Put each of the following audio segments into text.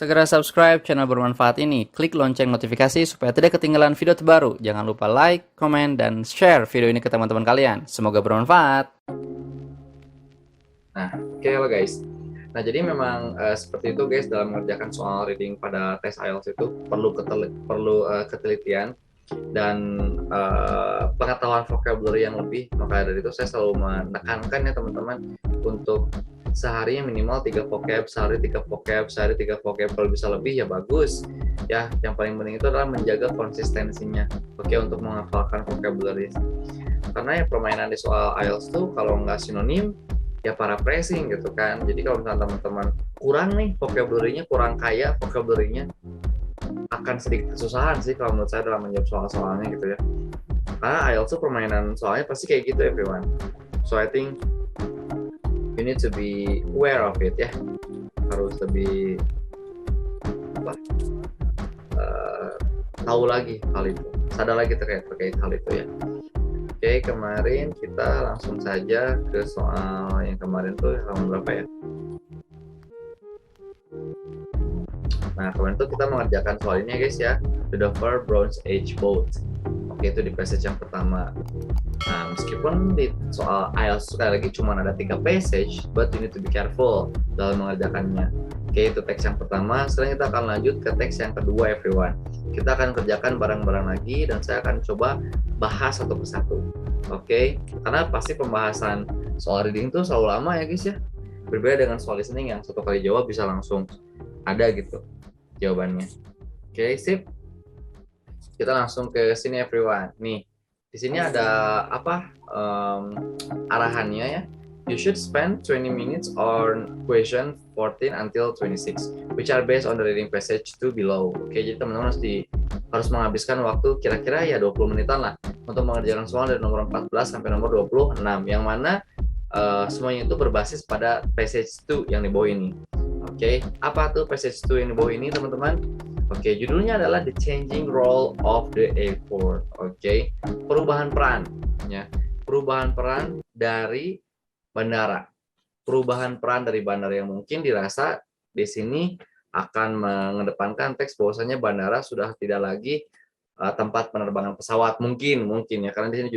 Segera subscribe channel bermanfaat ini, klik lonceng notifikasi supaya tidak ketinggalan video terbaru. Jangan lupa like, komen, dan share video ini ke teman-teman kalian. Semoga bermanfaat. Nah, oke halo guys. Nah, jadi memang seperti itu guys, dalam mengerjakan soal reading pada tes IELTS itu perlu ketelitian dan pengetahuan vocabulary yang lebih. Maka dari itu saya selalu menekankan ya teman-teman untuk sehari minimal 3 vocab, sehari 3 vocab, sehari 3 vocab. Kalau bisa lebih ya bagus. Ya, yang paling penting itu adalah menjaga konsistensinya. Oke, untuk menghafalkan vocabulary. Karena ya permainan di soal IELTS tuh kalau nggak sinonim ya paraphrasing gitu kan. Jadi kalau misalnya teman-teman kurang nih vocabulary-nya, kurang kaya vocabulary-nya, akan sedikit kesusahan sih kalau menurut saya dalam menjawab soal-soalnya gitu ya. Karena IELTS tuh permainan soalnya pasti kayak gitu everyone. So I think you need to be aware of it ya. Harus lebih apa, tahu lagi hal itu, sadar lagi terkait hal itu ya. Oke, kemarin kita langsung saja ke soal yang kemarin tuh halaman berapa ya? Nah, kemarin tuh kita mengerjakan soal ini ya guys ya, The Dover Bronze Age Boat. Oke, itu di passage yang pertama. Nah, meskipun di soal IELTS sekali lagi cuma ada 3 passage, but you need to be careful dalam mengerjakannya. Oke, itu teks yang pertama. Sekarang kita akan lanjut ke teks yang kedua everyone. Kita akan kerjakan bareng-bareng lagi dan saya akan coba bahas satu persatu. Oke, karena pasti pembahasan soal reading itu selalu lama ya guys ya. Berbeda dengan soal listening yang satu kali jawab bisa langsung ada gitu jawabannya. Oke, sip. Kita langsung ke sini everyone. Nih, di sini ada apa arahannya ya. You should spend 20 minutes on question 14 until 26, which are based on the reading passage to below. Oke, jadi teman-teman harus menghabiskan waktu kira-kira ya 20 menitan lah untuk mengerjakan soal dari nomor 14 sampai nomor 26, yang mana semuanya itu berbasis pada passage 2 yang di bawah ini. Oke, apa tuh passage 2 yang di bawah ini teman-teman? Oke, judulnya adalah The Changing Role of the Airport. Oke, perubahan peran ya. Perubahan peran dari bandara. Perubahan peran dari bandara yang mungkin dirasa di sini akan mengedepankan teks bahwasanya bandara sudah tidak lagi tempat penerbangan pesawat, mungkin ya, karena di sini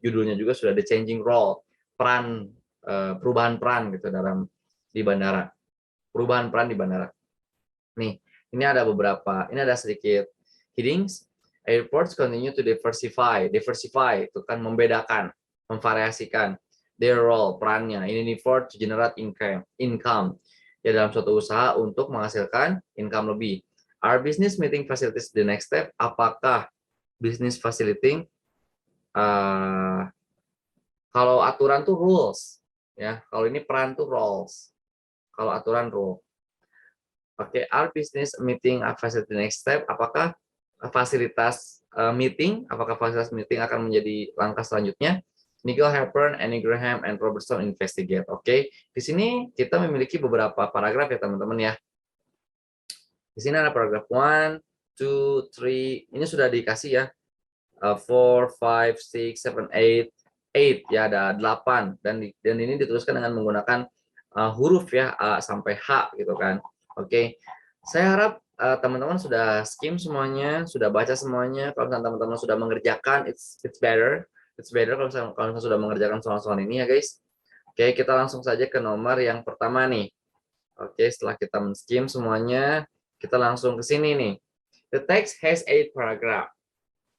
judulnya juga sudah The Changing Role, peran perubahan peran gitu di bandara. Perubahan peran di bandara. Nih, ini ada sedikit headings. Airports continue to diversify itu kan membedakan, memvariasikan their role, perannya in an effort to generate income ya, dalam suatu usaha untuk menghasilkan income lebih. Our business meeting facilities the next step. Apakah business facilitating kalau aturan tuh rules ya, kalau ini peran tuh roles, kalau aturan rule. Oke, our business meeting facility next step. Apakah fasilitas meeting akan menjadi langkah selanjutnya? Nigel Hepburn, Annie Graham, and Robertson investigate. Oke, di sini kita memiliki beberapa paragraf ya teman-teman ya. Di sini ada paragraf 1, 2, 3. Ini sudah dikasih ya. 4, 5, 6, 7, 8. 8 ya, ada 8 dan ini dituliskan dengan menggunakan huruf ya A sampai H gitu kan. Oke, saya harap teman-teman sudah skim semuanya, sudah baca semuanya. Kalau teman-teman sudah mengerjakan, it's better kalau sudah mengerjakan soal-soal ini ya guys. Oke, kita langsung saja ke nomor yang pertama nih. Oke, setelah kita men-skim semuanya, kita langsung ke sini nih. The text has 8 paragraph.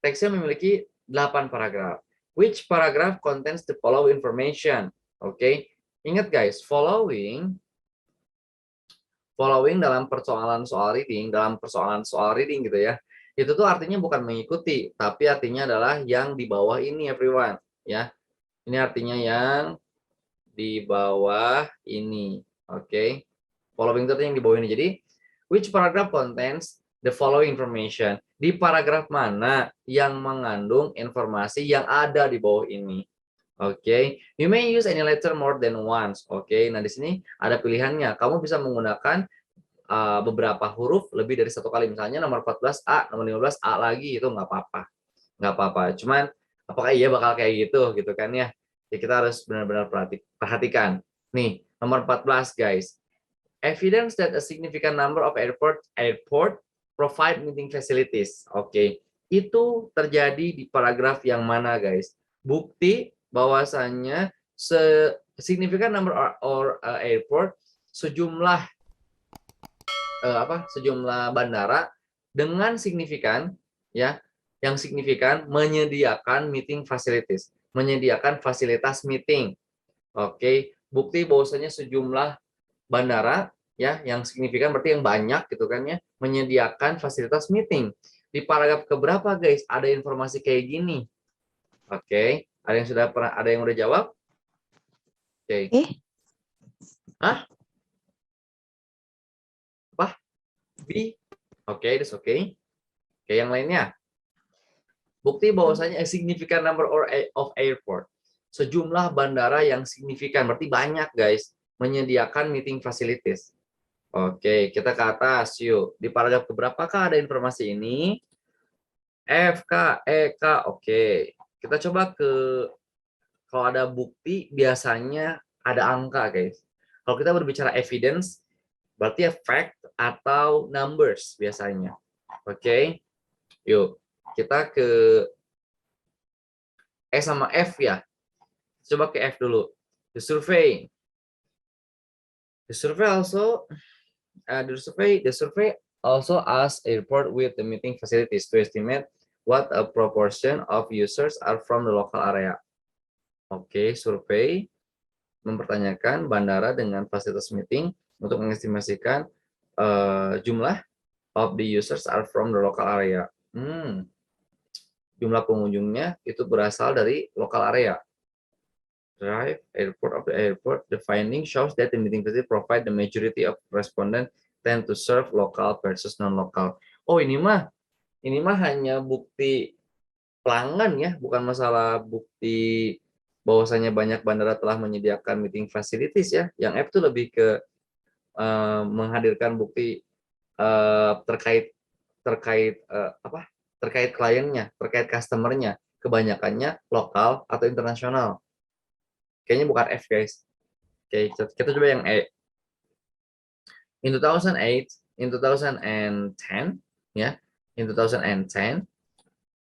Teksnya memiliki 8 paragraf. Which paragraph contains the following information? Oke, ingat guys, following dalam persoalan soal reading gitu ya, itu tuh artinya bukan mengikuti, tapi artinya adalah yang di bawah ini everyone ya. Ini artinya yang di bawah ini. Oke, following itu yang di bawah ini. Jadi which paragraph contains the following information? Di paragraf mana yang mengandung informasi yang ada di bawah ini? Oke, you may use any letter more than once. Oke, nah di sini ada pilihannya. Kamu bisa menggunakan beberapa huruf lebih dari satu kali. Misalnya nomor 14 A, nomor 15 A lagi, itu nggak apa-apa. Cuman apakah iya bakal kayak gitu kan ya? Ya kita harus benar-benar perhatikan. Nih, nomor 14 guys. Evidence that a significant number of airport provide meeting facilities. Oke, itu terjadi di paragraf yang mana, guys? Bukti bahwasannya significant number or airport, sejumlah sejumlah bandara dengan signifikan, ya, yang signifikan menyediakan meeting facilities, menyediakan fasilitas meeting. Oke, bukti bahwasanya sejumlah bandara, ya, yang signifikan berarti yang banyak gitu kan ya, menyediakan fasilitas meeting. Di paragraf keberapa, guys, ada informasi kayak gini? Oke, ada yang udah jawab? Oke. Hah? Apa? B? Oke, that's okay. Oke, yang lainnya. Bukti bahwasanya a significant number of airport. Sejumlah bandara yang signifikan, berarti banyak, guys, menyediakan meeting facilities. Oke, kita ke atas yuk. Di paragraf keberapakah ada informasi ini? F, K, E, K. Oke. Kita coba kalau ada bukti biasanya ada angka, guys. Kalau kita berbicara evidence, berarti ya fact atau numbers biasanya. Oke. Yuk, kita ke E sama F ya. Coba ke F dulu. The survey also asks airport with the meeting facilities to estimate what a proportion of users are from the local area. Oke, survei mempertanyakan bandara dengan fasilitas meeting untuk mengestimasikan jumlah of the users are from the local area. Jumlah pengunjungnya itu berasal dari local area. Drive, airport of the airport. The finding shows that the meeting facility provide the majority of respondents tend to serve local versus non-local. Oh, ini mah hanya bukti pelanggan ya, bukan masalah bukti bahwasanya banyak bandara telah menyediakan meeting facilities ya. Yang F itu lebih ke menghadirkan bukti terkait kliennya, terkait customernya, kebanyakannya lokal atau internasional. Kayaknya bukan F, guys. Oke, kita coba yang E. In 2008, in 2010, ya, in 2010,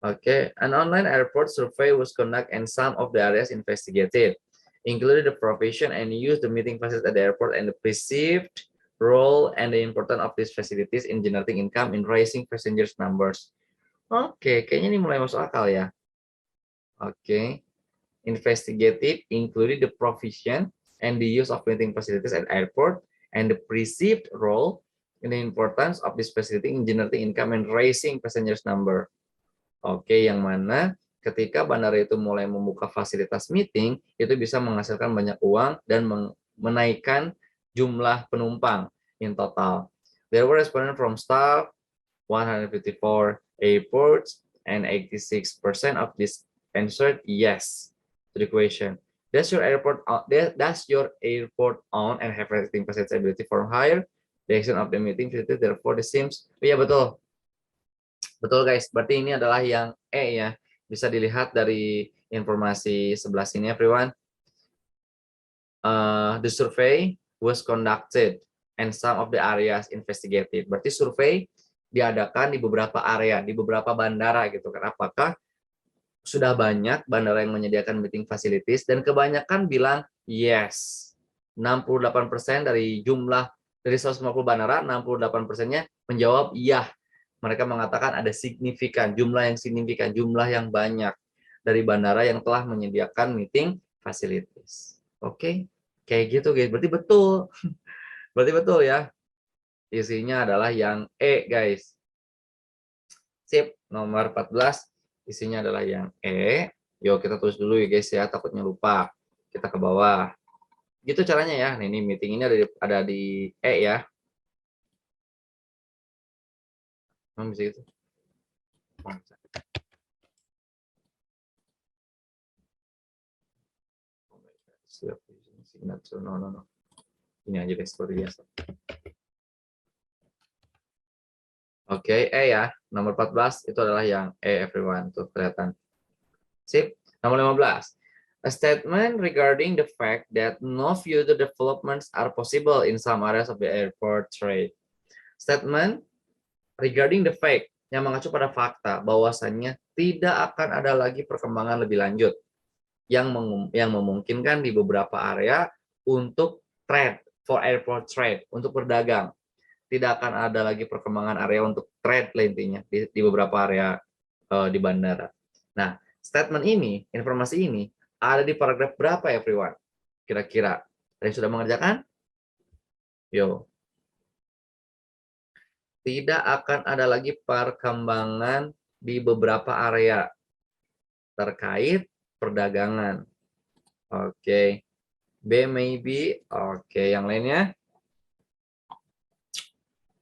okay, an online airport survey was conducted and some of the areas investigated, including the provision and use the meeting facilities at the airport and the perceived role and the importance of these facilities in generating income in raising passengers numbers. Oke, kayaknya ini mulai masuk akal ya. Oke. Investigated including the provision and the use of meeting facilities at airport and the perceived role in the importance of this facility in generating income and raising passengers number. Oke, yang mana ketika bandara itu mulai membuka fasilitas meeting, itu bisa menghasilkan banyak uang dan menaikkan jumlah penumpang in total. There were respondents from staff, 154 airports, and 86% of this answered yes to the question. Does your airport own and have rating percentage ability for higher? The action of the meeting facility therefore the seems. Iya, betul. Betul, guys. Berarti ini adalah yang E ya. Bisa dilihat dari informasi sebelah sini, everyone. The survey was conducted and some of the areas investigated. Berarti survei diadakan di beberapa area, di beberapa bandara gitu kan. Apakah sudah banyak bandara yang menyediakan meeting facilities, dan kebanyakan bilang yes. 68% dari 150 bandara, 68%-nya menjawab iya. Mereka mengatakan ada signifikan, jumlah yang signifikan, jumlah yang banyak dari bandara yang telah menyediakan meeting facilities. Oke, kayak gitu, guys. Berarti betul. Berarti betul ya. Isinya adalah yang E, guys. Sip, nomor 14. Isinya adalah yang E. Yuk kita tulis dulu ya, guys ya, takutnya lupa. Kita ke bawah. Gitu caranya ya. Nah, ini meeting ini ada di E ya. Bisa gitu. No. Ini aja guys, seperti biasa. Oke, E ya. Nomor 14 itu adalah yang E, everyone. Tuh kelihatan. Sip. Nomor 15. A statement regarding the fact that no future developments are possible in some areas of the airport trade. Statement regarding the fact yang mengacu pada fakta bahwasannya tidak akan ada lagi perkembangan lebih lanjut yang memungkinkan di beberapa area untuk trade for airport trade, untuk berdagang. Tidak akan ada lagi perkembangan area untuk trade intinya di beberapa area di bandara. Nah, statement ini, informasi ini ada di paragraf berapa everyone? Kira-kira ada yang sudah mengerjakan? Yo. Tidak akan ada lagi perkembangan di beberapa area terkait perdagangan. Oke. B maybe. Oke, yang lainnya?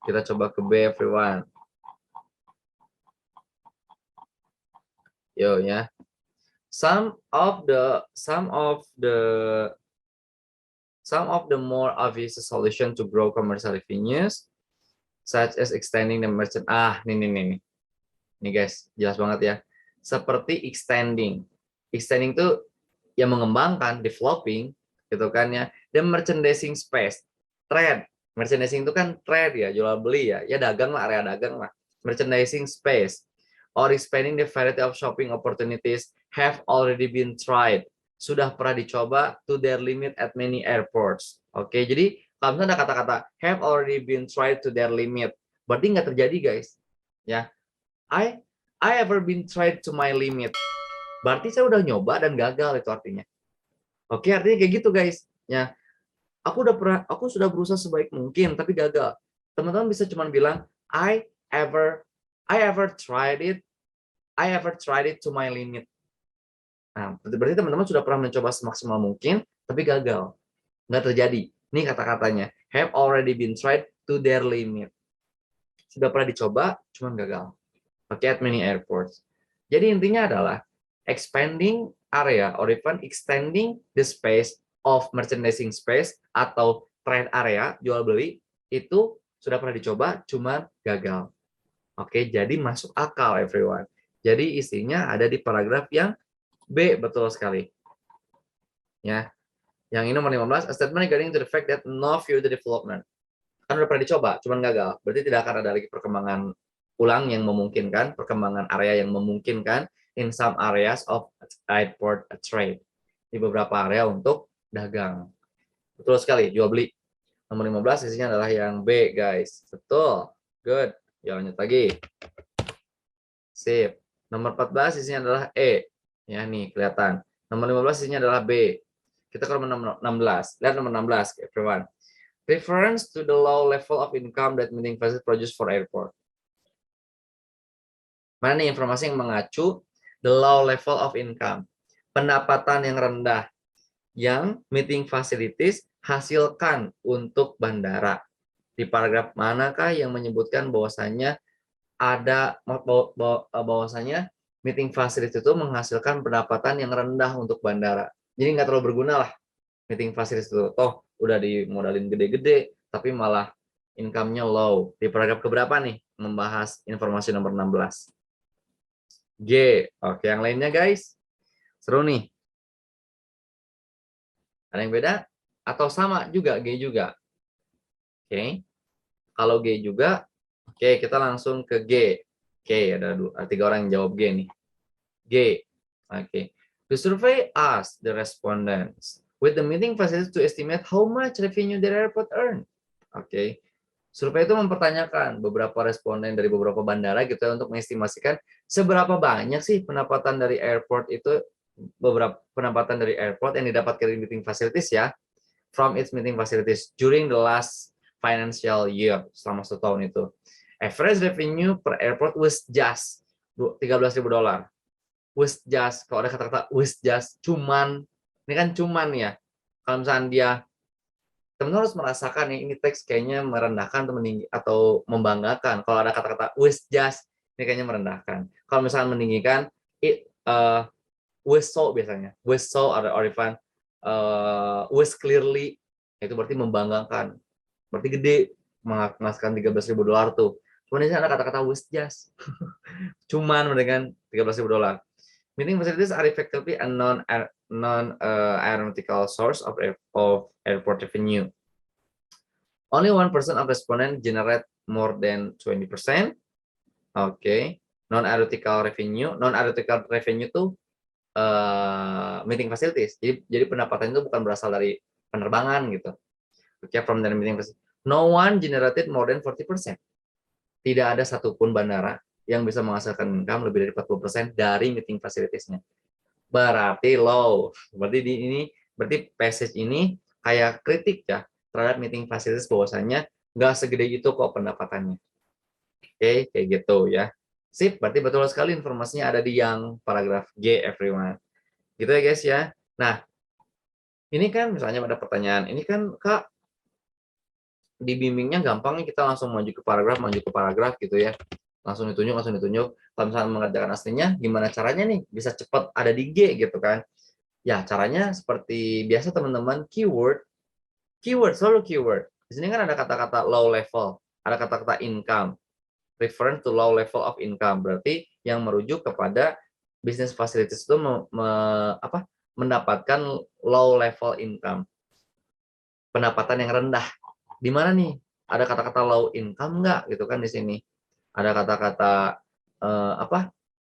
Kita coba ke B everyone. Yo ya. Some of the more obvious solution to grow commercial revenues such as extending the merchant. Nih guys, jelas banget ya. Seperti extending. Extending tuh yang mengembangkan, developing gitu kan ya. Dan merchandising space, trade. Merchandising itu kan trade ya, jual beli ya. Ya dagang lah, area dagang lah. Merchandising space or expanding the variety of shopping opportunities have already been tried. Sudah pernah dicoba to their limit at many airports. Oke, jadi kalau misalnya ada kata-kata have already been tried to their limit, berarti nggak terjadi guys. Ya, I ever been tried to my limit. Berarti saya udah nyoba dan gagal itu artinya. Oke, artinya kayak gitu guys. Ya, aku sudah berusaha sebaik mungkin tapi gagal. Teman-teman bisa cuma bilang I ever tried it. I ever tried it to my limit. Nah, berarti teman-teman sudah pernah mencoba semaksimal mungkin tapi gagal. Nggak terjadi. Ini kata-katanya. Have already been tried to their limit. Sudah pernah dicoba, cuman gagal. Oke, at many airports. Jadi intinya adalah expanding area or even extending the space of merchandising space atau trade area, jual beli, itu sudah pernah dicoba, cuman gagal. Oke, jadi masuk akal everyone. Jadi isinya ada di paragraf yang B, betul sekali. Ya. Yang ini nomor 15, a statement regarding to the fact that no future development. Kan udah pernah dicoba, cuman gagal. Berarti tidak akan ada lagi perkembangan ulang yang memungkinkan, perkembangan area yang memungkinkan in some areas of airport trade. Di beberapa area untuk dagang. Betul sekali, jual beli. Nomor 15 isinya adalah yang B, guys. Betul. Good. Ya, lanjut lagi. Sip. Nomor 14 isinya adalah E. Ya, nih kelihatan. Nomor 15 isinya adalah B. Kita ke nomor 16. Lihat nomor 16, everyone. Reference to the low level of income that meeting facilities produce for airport. Mana nih informasi yang mengacu the low level of income, pendapatan yang rendah yang meeting facilities hasilkan untuk bandara. Di paragraf manakah yang menyebutkan bahwasannya bahwasannya meeting facilities itu menghasilkan pendapatan yang rendah untuk bandara. Jadi nggak terlalu berguna lah meeting facilities itu. Toh udah dimodalin gede-gede, tapi malah income-nya low. Di paragraf keberapa nih? Membahas informasi nomor 16. G. Oke, yang lainnya guys. Seru nih. Ada yang beda? Atau sama juga, G juga? Oke. Kalau G juga, oke, kita langsung ke G. Oke, ada 3 orang yang jawab G nih. G. Oke. The survey asked the respondents with the meeting facilities to estimate how much revenue their airport earn. Oke. Survei itu mempertanyakan beberapa responden dari beberapa bandara gitu ya, untuk mengestimasikan seberapa banyak sih pendapatan dari airport itu, beberapa pendapatan dari airport yang didapatkan dari meeting facilities ya, from its meeting facilities during the last financial year, selama 1 tahun itu. Average revenue per airport was just $13.000. Was just, kalau ada kata-kata was just, cuman, ini kan cuman ya. Kalau misalnya dia, teman-teman harus merasakan ya, ini teks kayaknya merendahkan atau meninggi atau membanggakan. Kalau ada kata-kata was just, ini kayaknya merendahkan. Kalau misalnya meninggikan, it was so biasanya. Was so ada orifan, was clearly, itu berarti membanggakan. Berarti gede, menghasilkan $13.000 tuh. Cuman di sana ada kata-kata was just. Cuman dengan $13.000. Meeting facilities are effectively a non-aeronautical source of airport revenue. Only 1% of respondents generate more than 20%. Okay. Non-aeronautical revenue itu meeting facilities. Jadi pendapatan itu bukan berasal dari penerbangan gitu. Okay, from the meeting facilities. No one generated more than 40%. Tidak ada satupun bandara yang bisa menghasilkan income lebih dari 40% dari meeting facilities-nya. Berarti low. Berarti passage ini kayak kritik ya terhadap meeting facilities, bahwasanya nggak segede itu kok pendapatannya. Oke, kayak gitu ya. Sip, berarti betul sekali informasinya ada di yang paragraf G, everyone. Gitu ya guys ya. Nah, ini kan misalnya ada pertanyaan, ini kan Kak, di bimbingnya gampang nih, kita langsung maju ke paragraf gitu ya. Langsung ditunjuk. Kalau misalnya mengerjakan aslinya, gimana caranya nih bisa cepat ada di G gitu kan. Ya, caranya seperti biasa teman-teman, keyword, selalu keyword. Di sini kan ada kata-kata low level, ada kata-kata income, reference to low level of income, berarti yang merujuk kepada business facilities itu mendapatkan low level income, pendapatan yang rendah. Di mana nih ada kata-kata low income nggak gitu kan? Di sini ada kata-kata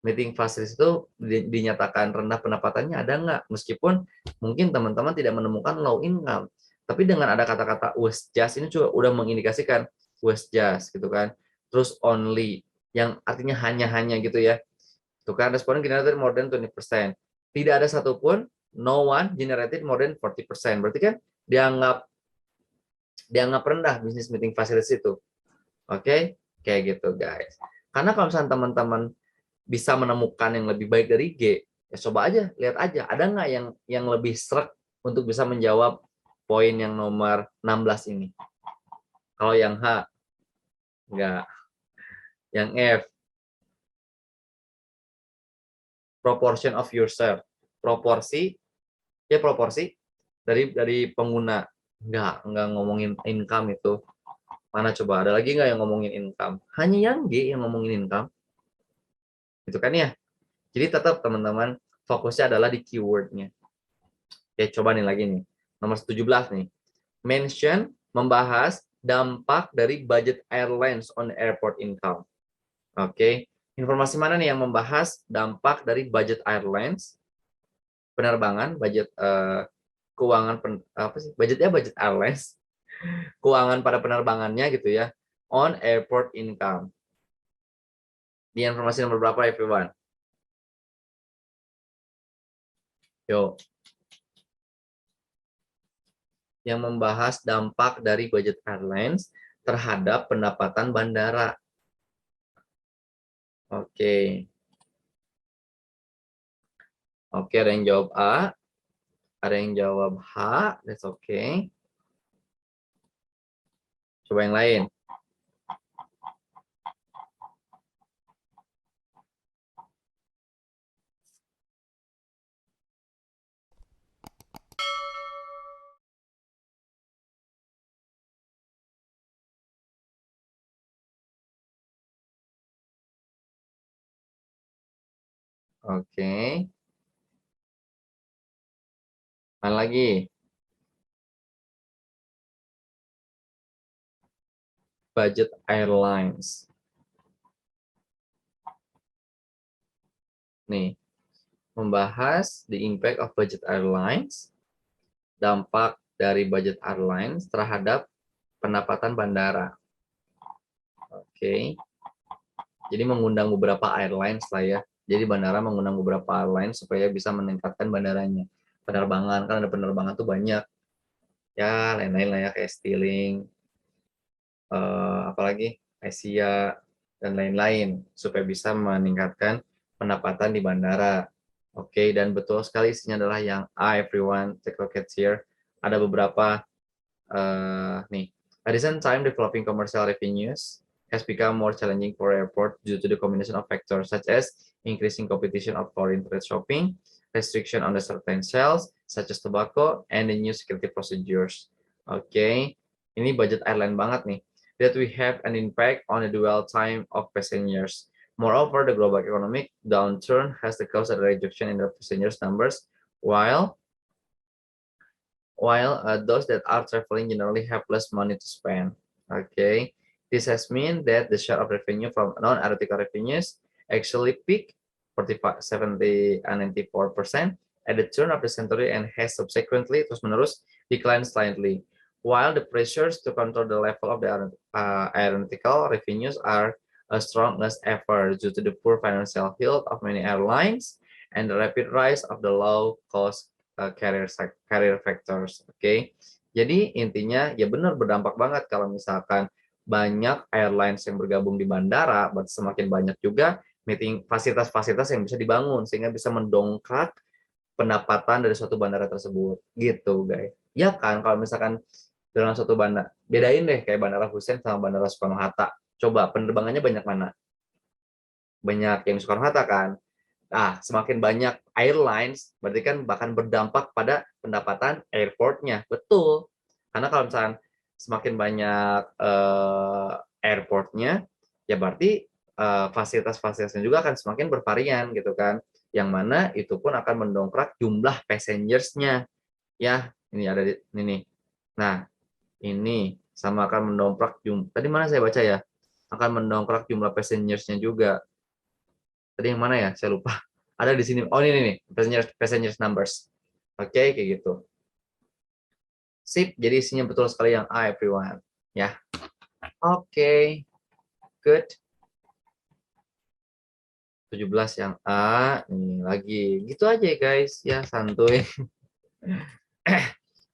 meeting facilities itu dinyatakan rendah pendapatannya, ada nggak? Meskipun mungkin teman-teman tidak menemukan low income, tapi dengan ada kata-kata was just ini juga udah mengindikasikan was just gitu kan. Terus only yang artinya hanya gitu ya. Tuh kan, responden generated more than 20%. Tidak ada satupun, no one generated more than 40%. Berarti kan dianggap rendah bisnis meeting facilities itu. Oke, kayak gitu guys. Karena kalau misalnya teman-teman bisa menemukan yang lebih baik dari G, ya coba aja, lihat aja, ada nggak yang lebih srek untuk bisa menjawab poin yang nomor 16 ini. Kalau yang H, enggak. Yang F, proportion of user, proporsi dari pengguna. Enggak ngomongin income itu. Mana coba, ada lagi nggak yang ngomongin income? Hanya yang G yang ngomongin income. Itu kan ya. Jadi tetap teman-teman fokusnya adalah di keywordnya. Oke, coba nih lagi nih. Nomor 17 nih. Mention, membahas dampak dari budget airlines on airport income. Oke. Informasi mana nih yang membahas dampak dari budget airlines, penerbangan, budget keuangan budgetnya budget airlines, keuangan pada penerbangannya gitu ya, on airport income. Di informasi nomor berapa everyone? Yo. Yang membahas dampak dari budget airlines terhadap pendapatan bandara. Oke. Oke, ada yang jawab A, ada yang jawab H, that's okay. Coba yang lain. Oke. Mana lagi? Budget airlines. Nih, membahas the impact of budget airlines, dampak dari budget airlines terhadap pendapatan bandara. Oke. Jadi mengundang beberapa airlines lah ya. Jadi bandara mengundang beberapa airlines supaya bisa meningkatkan bandaranya. Penerbangan, kan ada penerbangan tuh banyak. Ya, lain-lain lah ya, kayak Stirling, apalagi Asia, dan lain-lain. Supaya bisa meningkatkan pendapatan di bandara. Oke, dan betul sekali isinya adalah yang A, everyone. Take a look at here. Ada beberapa, nih. At the same time, developing commercial revenues has become more challenging for airport due to the combination of factors such as increasing competition of foreign trade shopping, restriction on the certain sales such as tobacco, and the new security procedures. Oke, ini budget airline banget nih. That we have an impact on the dwell time of passengers. Moreover, the global economic downturn has caused a reduction in the passengers numbers, while those that are traveling generally have less money to spend. Okay, this has meant that the share of revenue from non-aeronautical revenues actually peaked 45, 70, and 94% at the turn of the century and has subsequently terus menerus declined slightly. While the pressures to control the level of the aeronautical revenues are as strong as ever due to the poor financial health of many airlines and the rapid rise of the low-cost carrier factors. Oke. Jadi intinya ya benar berdampak banget kalau misalkan banyak airlines yang bergabung di bandara, semakin banyak juga meeting fasilitas-fasilitas yang bisa dibangun sehingga bisa mendongkrak pendapatan dari suatu bandara tersebut. Gitu, guys. Ya kan kalau misalkan dalam suatu bandara, bedain deh kayak Bandara Hussein sama Bandara Soekarno-Hatta. Coba penerbangannya banyak mana? Banyak yang Soekarno-Hatta kan? Nah, semakin banyak airlines, berarti kan bahkan berdampak pada pendapatan airportnya. Betul. Karena kalau misalnya semakin banyak airportnya, ya berarti fasilitas-fasilitasnya juga akan semakin bervarian gitu kan. Yang mana itu pun akan mendongkrak jumlah passengers-nya. Ya, ini ada di ini. Nah, ini sama akan mendongkrak tadi mana saya baca ya? Akan mendongkrak jumlah passengers-nya juga. Tadi yang mana ya? Saya lupa. Ada di sini. Oh, ini nih, passengers numbers. Oke, kayak gitu. Sip, jadi isinya betul sekali yang A, everyone. Ya. Oke. Good. 17 yang A, ini lagi. Gitu aja ya, guys. Ya, santuy.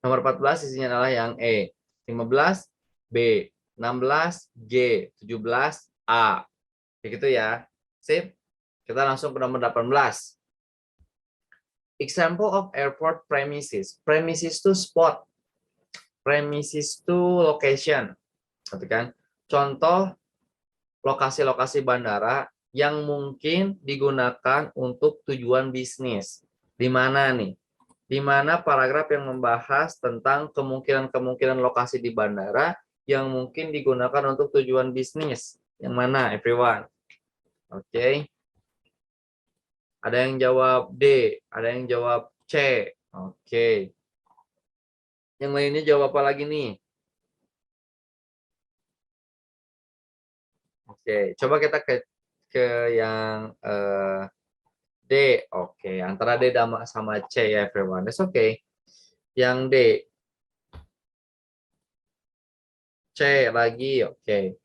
Nomor 14 isinya adalah yang E. 15 B, 16 G, 17 A. Kayak gitu ya. Sip. Kita langsung ke nomor 18. Example of airport premises. Premises to spot. Premises to location. Gitu kan? Contoh lokasi-lokasi bandara yang mungkin digunakan untuk tujuan bisnis. Di mana nih? Di mana paragraf yang membahas tentang kemungkinan-kemungkinan lokasi di bandara yang mungkin digunakan untuk tujuan bisnis. Yang mana, everyone? Oke. Ada yang jawab D, ada yang jawab C. Oke. Yang lainnya jawab apa lagi nih? Oke, coba kita ke yang D. Oke, antara D sama C ya everyone. That's okay. Yang D. C lagi, oke.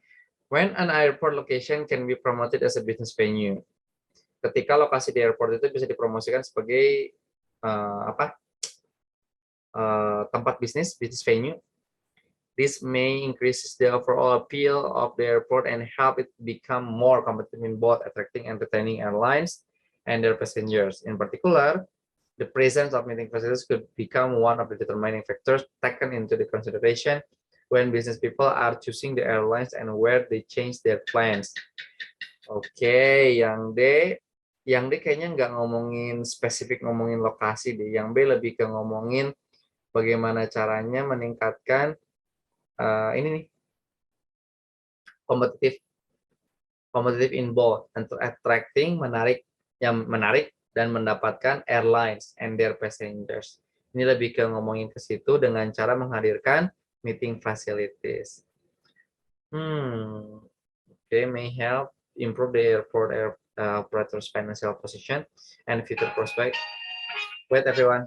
When an airport location can be promoted as a business venue. Ketika lokasi di airport itu bisa dipromosikan sebagai tempat bisnis venue. This may increase the overall appeal of the airport and help it become more competitive in both attracting and retaining airlines and their passengers. In particular, the presence of meeting facilities could become one of the determining factors taken into the consideration when business people are choosing the airlines and where they change their plans. Oke, yang D kayaknya nggak ngomongin spesifik ngomongin lokasi deh. Yang B lebih ke ngomongin bagaimana caranya meningkatkan ini nih kompetitif in both untuk attracting menarik dan mendapatkan airlines and their passengers. Ini lebih ke ngomongin ke situ dengan cara menghadirkan meeting facilities. Okay, may help improve the airport operators financial position and future prospect. Wait everyone.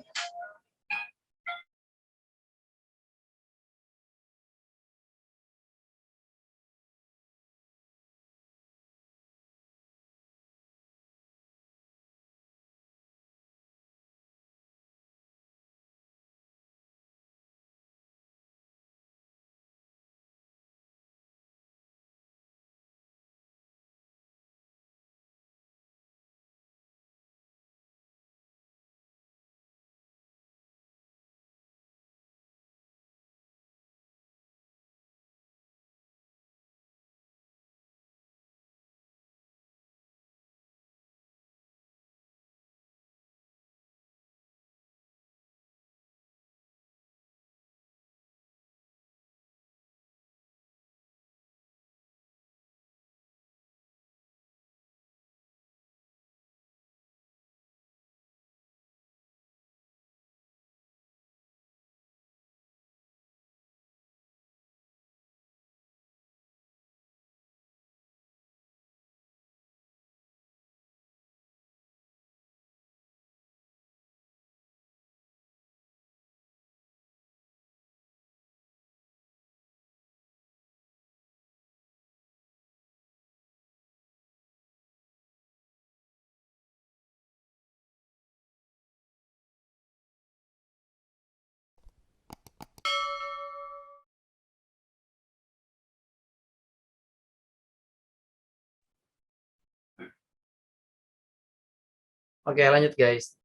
Oke, lanjut guys.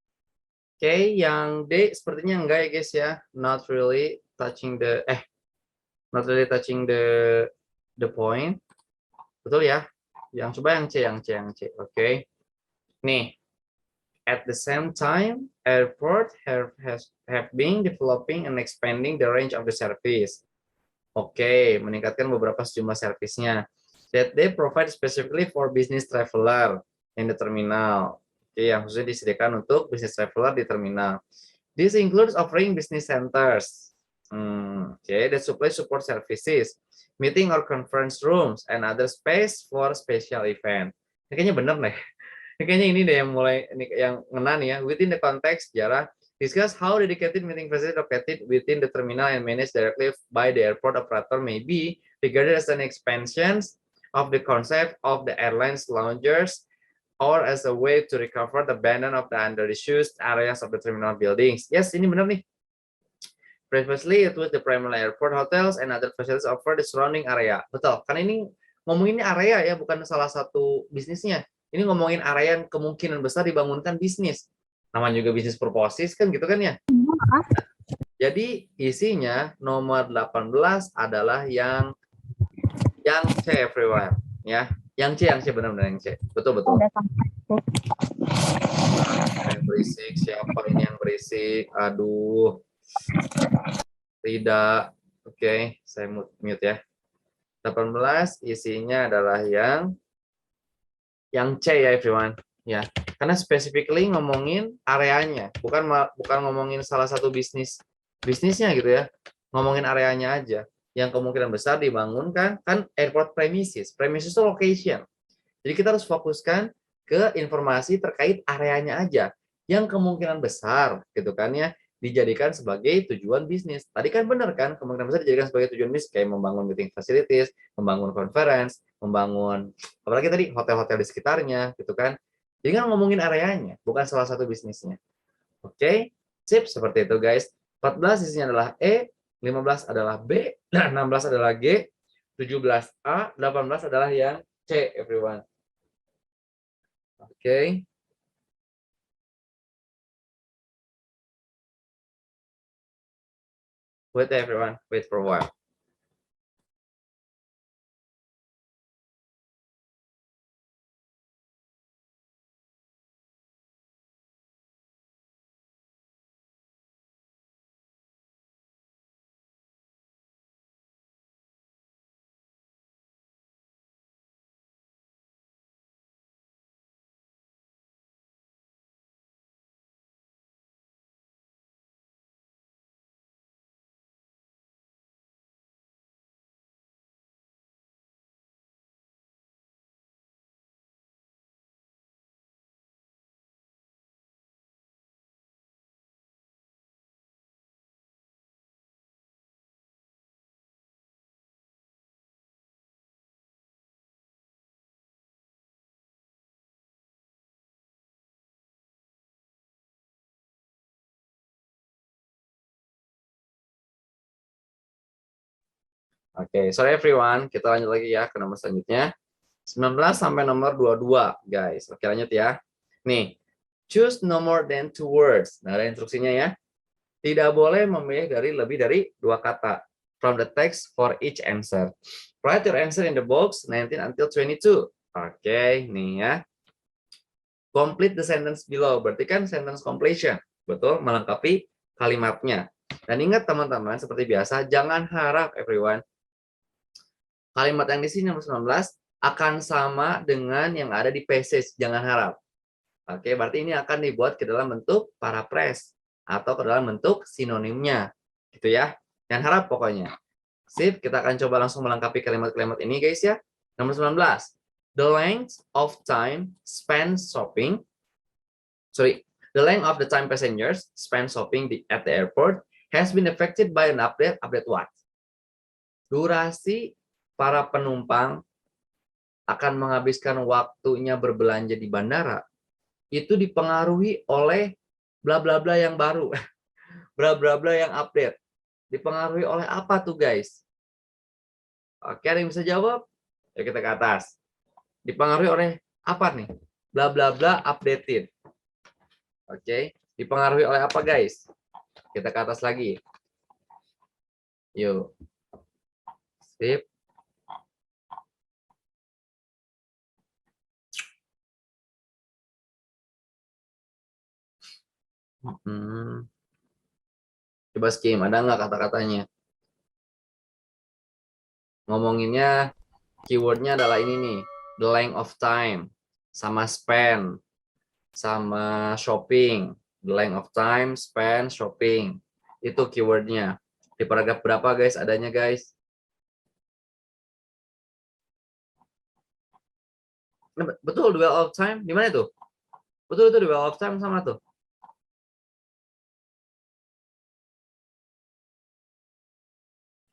Oke, yang D sepertinya enggak ya guys ya. Not really touching the point. Betul ya? Yang coba yang C. Oke. Nih, at the same time, airport have been developing and expanding the range of the service. Oke, meningkatkan beberapa sejumlah servisnya. That they provide specifically for business traveler in the terminal. Oke, yang khususnya disediakan untuk business traveler di terminal. This includes offering business centers. Okay, that support services, meeting or conference rooms, and other space for special event. Kayaknya bener deh. Kayaknya ini deh yang mulai ini yang ngena nih ya. Within the context sejarah, discuss how dedicated meeting facility located within the terminal and managed directly by the airport operator may be regarded as an expansion of the concept of the airline's loungers or as a way to recover the abandon of the under-used areas of the terminal buildings. Yes, ini benar nih. Previously, it was the primary airport hotels and other facilities over the surrounding area. Betul, karena ini ngomongin area ya, bukan salah satu bisnisnya. Ini ngomongin area yang kemungkinan besar dibangunkan bisnis. Namanya juga bisnis purposes kan gitu kan ya. Jadi isinya nomor 18 adalah yang C everyone ya. Yang C benar-benar yang C. Betul. Yang berisik, siapa ini yang berisik? Aduh. Tidak. Oke, saya mute ya. 18 isinya adalah yang C ya everyone ya. Karena specifically ngomongin areanya, bukan ngomongin salah satu bisnisnya gitu ya. Ngomongin areanya aja. Yang kemungkinan besar dibangunkan kan airport premises. Premises itu location. Jadi kita harus fokuskan ke informasi terkait areanya aja. Yang kemungkinan besar gitu kan ya dijadikan sebagai tujuan bisnis. Tadi kan benar kan, kemungkinan besar dijadikan sebagai tujuan bisnis kayak membangun meeting facilities, membangun conference, membangun apalagi tadi hotel-hotel di sekitarnya gitu kan. Jadi kan ngomongin areanya, bukan salah satu bisnisnya. Oke, sip seperti itu guys. 14 isinya adalah E, 15 adalah B, 16 adalah G, 17 A, 18 adalah yang C everyone. Oke. Wait everyone, wait for a while. Oke, sorry everyone, kita lanjut lagi ya ke nomor selanjutnya. 19 sampai nomor 22, guys. Oke, lanjut ya. Nih, choose no more than 2 words. Nah, ada instruksinya ya. Tidak boleh memilih dari lebih dari 2 kata. From the text for each answer. Write your answer in the box 19 until 22. Oke, nih ya. Complete the sentence below. Berarti kan sentence completion. Betul, melengkapi kalimatnya. Dan ingat teman-teman, seperti biasa, jangan harap everyone kalimat yang di sini nomor 19 akan sama dengan yang ada di passage, jangan harap. Oke, berarti ini akan dibuat ke dalam bentuk paraphrase atau ke dalam bentuk sinonimnya. Gitu ya. Jangan harap pokoknya. Sip, kita akan coba langsung melengkapi kalimat-kalimat ini guys ya. Nomor 19. The length of time spent shopping. The length of the time passengers spend shopping at the airport has been affected by an update what? Durasi para penumpang akan menghabiskan waktunya berbelanja di bandara itu dipengaruhi oleh bla bla bla yang baru, bla bla bla yang update. Dipengaruhi oleh apa tuh guys? Oke, ada yang bisa jawab? Ya kita ke atas. Dipengaruhi oleh apa nih? Bla bla bla updated. Oke, dipengaruhi oleh apa guys? Kita ke atas lagi. Yuk. Sip. Hmm. Coba skim, ada nggak kata-katanya? Ngomonginnya, keywordnya adalah ini nih, the length of time, sama spend, sama shopping. The length of time, spend, shopping. Itu keywordnya. Di paragraf berapa guys adanya guys? Betul, dwell of time. Di mana tuh? Betul itu dwell of time sama tuh.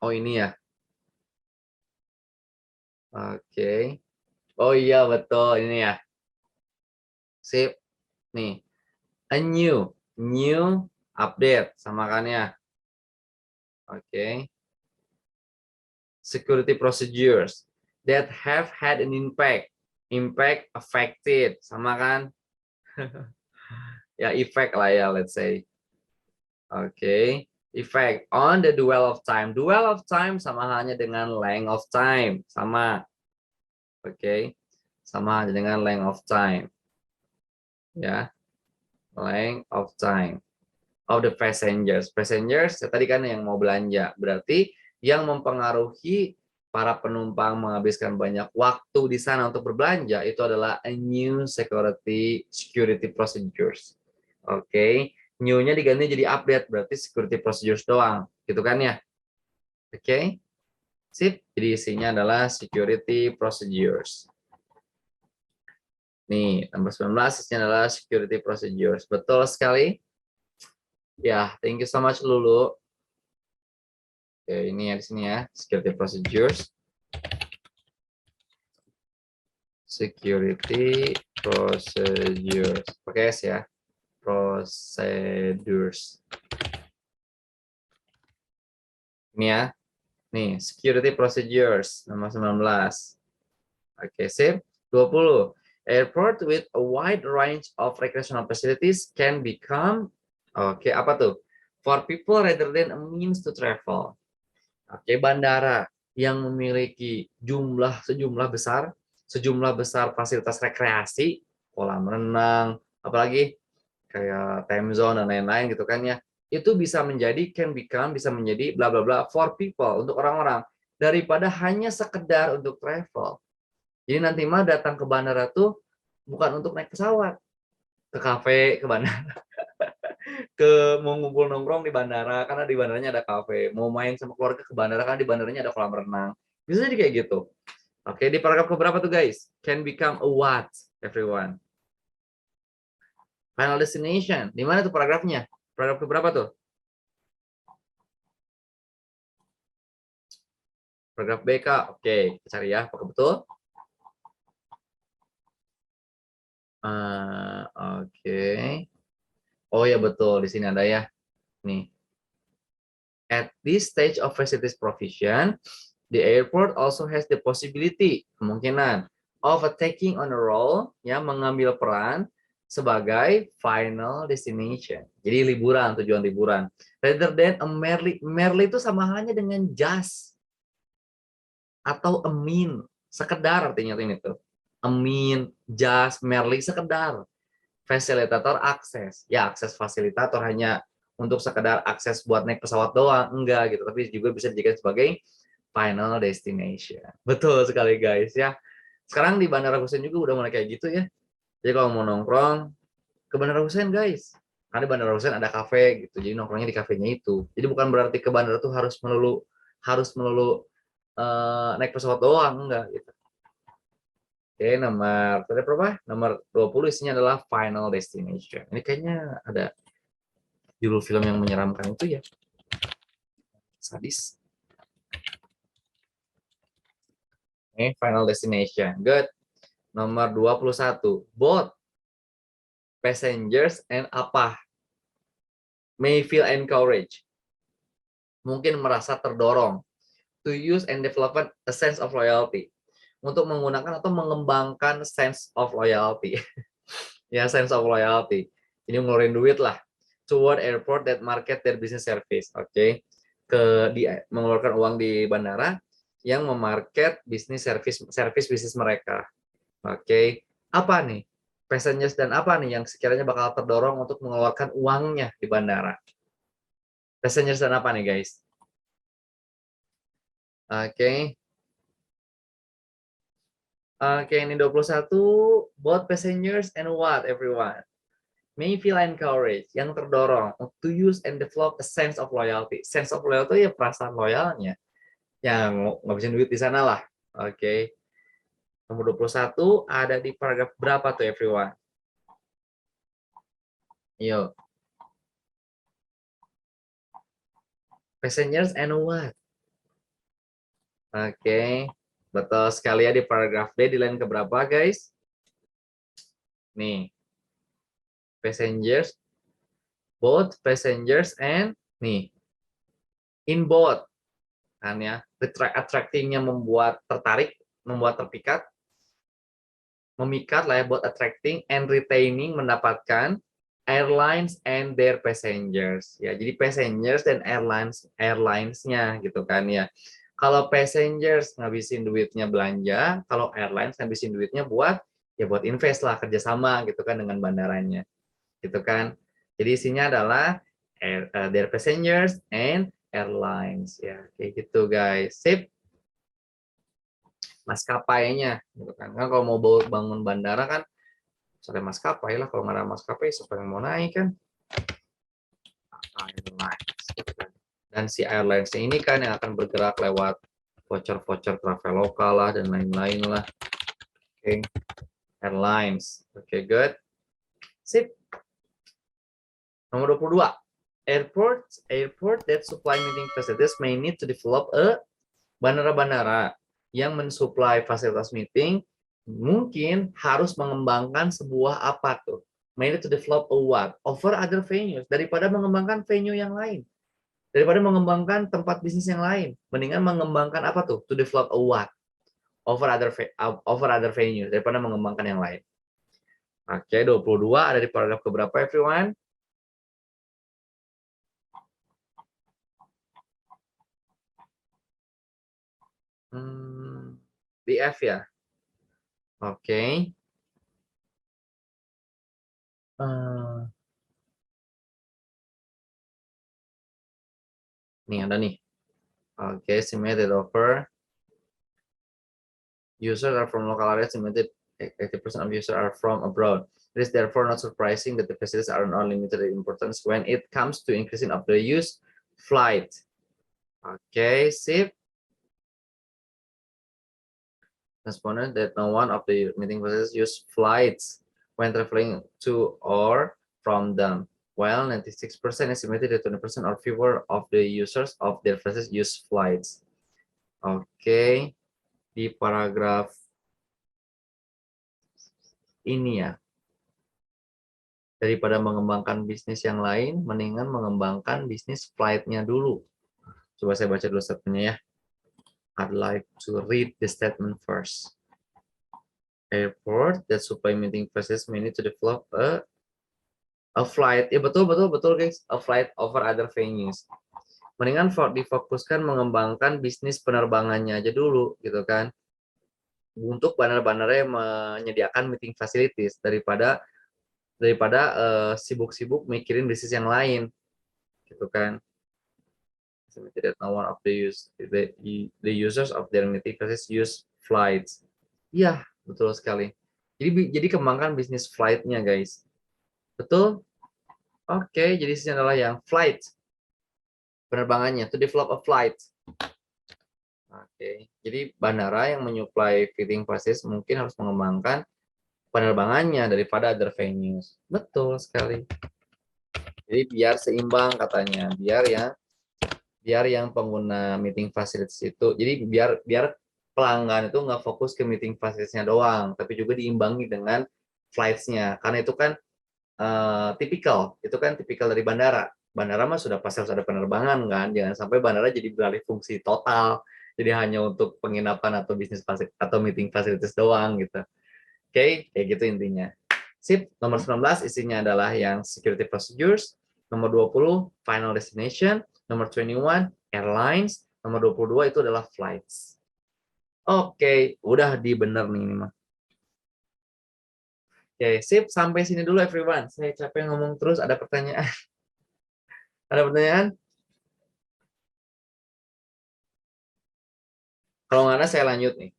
Oh ini ya. Oke. Oh iya betul ini ya. Sip. Nih. A new update samakannya. Oke. Security procedures that have had an impact affected, sama kan? Ya effect lah ya, let's say. Oke. Effect on the dwell of time. Dwell of time sama halnya dengan length of time, sama. Oke. Sama halnya dengan length of time. Ya, length of time of the passengers. Passengers ya tadi kan yang mau belanja. Berarti yang mempengaruhi para penumpang menghabiskan banyak waktu di sana untuk berbelanja itu adalah a new security procedures. Oke, new-nya diganti jadi update, berarti security procedures doang, gitu kan ya? Oke, sip. Jadi isinya adalah security procedures. Nih, nomor 19 isinya adalah security procedures. Betul sekali. Ya, thank you so much Lulu. Oke, ini ya di sini ya, security procedures. Security procedures. Pakai S ya. Procedures. Ini ya. Nih, security procedures nomor 19. Oke, sip. 20. Airport with a wide range of recreational facilities can become apa tuh? For people rather than a means to travel. Oke, bandara yang memiliki sejumlah besar fasilitas rekreasi, kolam renang, apalagi kayak time zone dan lain-lain gitu kan ya. Itu bisa menjadi bisa menjadi bla bla bla for people, untuk orang-orang, daripada hanya sekedar untuk travel. Jadi nanti mah datang ke bandara tuh bukan untuk naik pesawat, ke kafe, ke bandara, mau ngumpul nongkrong di bandara karena di bandaranya ada kafe, mau main sama keluarga ke bandara karena di bandaranya ada kolam renang. Bisa jadi kayak gitu. Oke, di paragraf keberapa tuh guys? Can become a what, everyone? Final destination. Di mana tuh paragrafnya? Paragraf keberapa tuh? Paragraf BK. Oke, kita cari ya, apakah betul? Oke. Oh ya betul, di sini ada ya. Nih. At this stage of facilities provision, the airport also has the possibility, kemungkinan, of taking on a role, yang mengambil peran sebagai final destination. Jadi liburan, tujuan liburan. Rather than a merely itu sama halnya dengan just atau a mean, sekedar artinya ini tuh. A mean, just, merely, sekedar. Fasilitator akses. Ya, akses fasilitator hanya untuk sekedar akses buat naik pesawat doang, enggak gitu, tapi juga bisa dijadikan sebagai final destination. Betul sekali guys ya. Sekarang di Bandara Hussein juga udah mulai kayak gitu ya. Jadi kalau mau nongkrong ke Bandara Hussein guys. Karena di Bandara Hussein ada kafe gitu. Jadi nongkrongnya di kafenya itu. Jadi bukan berarti ke bandara tuh harus melulu naik pesawat doang, enggak gitu. Oke, nomor berapa? Nomor 20 isinya adalah final destination. Ini kayaknya ada judul film yang menyeramkan itu ya. Sadis. Oke, final destination. Good. Nomor 21. Both passengers and apa? May feel encouraged. Mungkin merasa terdorong. To use and develop a sense of loyalty. Untuk menggunakan atau mengembangkan sense of loyalty. Ya, sense of loyalty. Jadi ngeluarin duit lah toward airport that market their business service. Oke. Mengeluarkan uang di bandara yang memarket bisnis service bisnis mereka. Oke. Apa nih? Passengers dan apa nih yang sekiranya bakal terdorong untuk mengeluarkan uangnya di bandara? Passengers dan apa nih, guys? Oke. Oke, ini 21. Both passengers and what, everyone? May feel encouraged, yang terdorong to use and develop a sense of loyalty. Sense of loyalty ya perasaan loyalnya. Yang ngabisin duit di sana lah. Oke. Nomor 21 ada di paragraf berapa tuh, everyone? Yuk. Passengers and what? Oke. Betul sekali ya, di paragraf D di line keberapa, guys? Nih. Passengers, both passengers and nih. In both. Kan ya, attracting-nya membuat tertarik, membuat terpikat, memikat lah ya, both attracting and retaining, mendapatkan airlines and their passengers. Ya, jadi passengers dan airlines-nya gitu kan ya. Kalau passengers ngabisin duitnya belanja, kalau airlines ngabisin duitnya buat ya buat invest lah, kerjasama gitu kan dengan bandaranya, gitu kan. Jadi isinya adalah their passengers and airlines ya, kayak gitu guys. Sip. Maskapainya, gitu kan. Kan kalau mau bangun bandara kan, misalnya maskapai lah. Kalau nggak ada maskapai, siapa yang mau naik kan? Airlines, gitu kan. Dan si airlines ini kan yang akan bergerak lewat voucher-voucher Traveloka lah dan lain-lain lah. Oke, airlines. Oke, good. Sip. Nomor 22. Airport that supply meeting facilities may need to develop a bandara-bandara yang mensuplai fasilitas meeting mungkin harus mengembangkan sebuah apa tuh? May need to develop a what? Over other venues. Daripada mengembangkan venue yang lain. Daripada mengembangkan tempat bisnis yang lain. Mendingan mengembangkan apa tuh? To develop a what? Over other venues. Daripada mengembangkan yang lain. Oke, 22 ada di paragraf keberapa, everyone? Di F ya. Oke. Nih ada nih. Oke, estimated offer. Users are from local areas, estimated 80% of users are from abroad. It is therefore not surprising that the facilities are not limited in importance when it comes to increasing of the use flight. Okay, sip. Responded that no one of the meeting facilities use flights when traveling to or from them. While 96% estimated that 20% or fewer of the users of their facilities use flights. Okay, di paragraf ini ya. Daripada mengembangkan bisnis yang lain, mendingan mengembangkan bisnis flight-nya dulu. Coba saya baca dulu statementnya ya. I'd like to read the statement first. Airport that supply meeting facilities may need to develop a flight. Ya betul guys, a flight over other venues. Mendingan difokuskan mengembangkan bisnis penerbangannya aja dulu gitu kan. Untuk bandara-bandara yang menyediakan meeting facilities daripada sibuk-sibuk mikirin bisnis yang lain gitu kan. That no one of the users of their meeting facilities use flights. Iya, betul sekali. Jadi kembangkan bisnis flight-nya guys. Betul? Oke, jadi isinya adalah yang flight. Penerbangannya, to develop a flight. Oke, jadi bandara yang menyuplai fitting facilities mungkin harus mengembangkan penerbangannya daripada other venues. Betul sekali. Jadi biar seimbang katanya, biar yang pengguna meeting facilities itu, jadi biar pelanggan itu nggak fokus ke meeting facilities-nya doang, tapi juga diimbangi dengan flights-nya. Karena itu kan tipikal dari bandara. Bandara mah sudah pasti harus ada penerbangan kan, jangan sampai bandara jadi beralih fungsi total, jadi hanya untuk penginapan atau bisnis atau meeting facilities doang gitu. Oke, kayak gitu intinya. Sip, nomor 19 isinya adalah yang security procedures, nomor 20 final destination, nomor 21 airlines, nomor 22 itu adalah flights. Oke, udah dibener nih ini mah. Oke, sip, sampai sini dulu everyone. Saya capek ngomong terus, ada pertanyaan? Ada pertanyaan? Kalau nggak ada, saya lanjut nih,